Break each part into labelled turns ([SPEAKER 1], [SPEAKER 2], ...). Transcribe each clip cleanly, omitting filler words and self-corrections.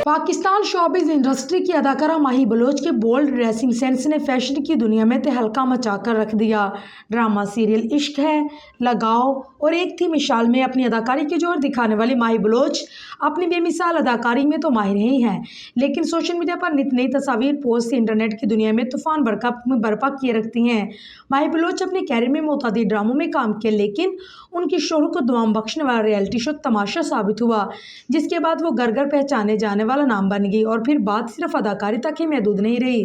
[SPEAKER 1] Pakistan showbiz industry की अदाकारा माही Bloch के बोल्ड ड्रेसिंग सेंस ने फैशन की दुनिया में तहलका मचा कर रख दिया। ड्रामा सीरियल इश्क है, लगाओ और एक थी मिसाल में अपनी अदाकारी के जोर दिखाने वाली माही बलोच अपनी बेमिसाल अदाकारी में तो माहिर ही हैं, लेकिन सोशल मीडिया पर नित नई तस्वीर पोस्ट से इंटरनेट की दुनिया में तूफान बर्पा किए रखती हैं। माही बलोच अपने कैरियर में मुतादिद ड्रामों में काम किया, लेकिन उनकी शोहरत को दुआम बख्शने वाला रियलिटी शो तमाशा साबित हुआ, जिसके बाद वो घर घर पहचाने जाने वाला नाम बन गई। और फिर बात सिर्फ अदाकारी तक ही महदूद नहीं रही,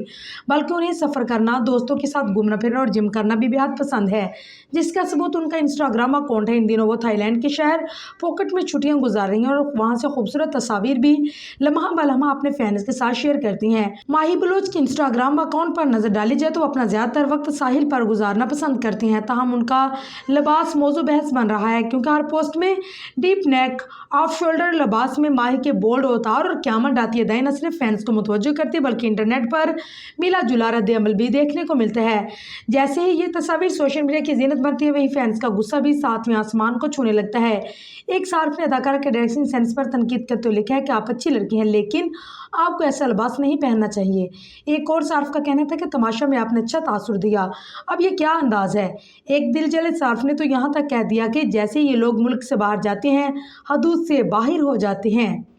[SPEAKER 1] बल्कि उन्हें सफ़र करना, दोस्तों के साथ घूमना फिरना और जिम करना भी बेहद पसंद है, जिसका सबूत उनका इंस्टाग्राम अकाउंट है। इन दिनों वो थाईलैंड के शहर फोकट में छुट्टियां गुजार रही हैं और वहां से खूबसूरत तस्वीर भी लम्हा बलम्हा अपने फैंस के साथ शेयर करती हैं। माही बलोच के इंस्टाग्राम अकाउंट पर नजर डाली जाए तो अपना ज्यादातर वक्त साहिल पर गुजारना पसंद करती हैं। ताहम उनका लिबास मौजू बहस बन रहा है, क्योंकि हर पोस्ट में डीप नेक ऑफ शोल्डर लिबास में माही के बोल्ड अवतार और क़यामत डाती अदाएं न सिर्फ फैंस को मुतवज्जो करती है, बल्कि इंटरनेट पर मिला जुला रद्द अमल भी देखने को मिलता है। जैसे ही ये तस्वीर सोशल मीडिया की जीनत बनती है, वही फैंस का गुस्सा भी सातवें आसमान को छूने लगता है। एक सार्फ ने अदाकारा के ड्रेसिंग सेंस पर तनकीद करते हुए लिखा है कि आप अच्छी लड़की हैं, लेकिन आपको ऐसा लिबास नहीं पहनना चाहिए। एक और सार्फ का कहना था कि तमाशा में आपने अच्छा तासुर दिया। अब ये क्या अंदाज है। एक दिल जले सार्फ ने तो यहाँ तक कह दिया कि जैसे ये लोग मुल्क से बाहर जाते हैं, हदूद से बाहर हो जाते हैं।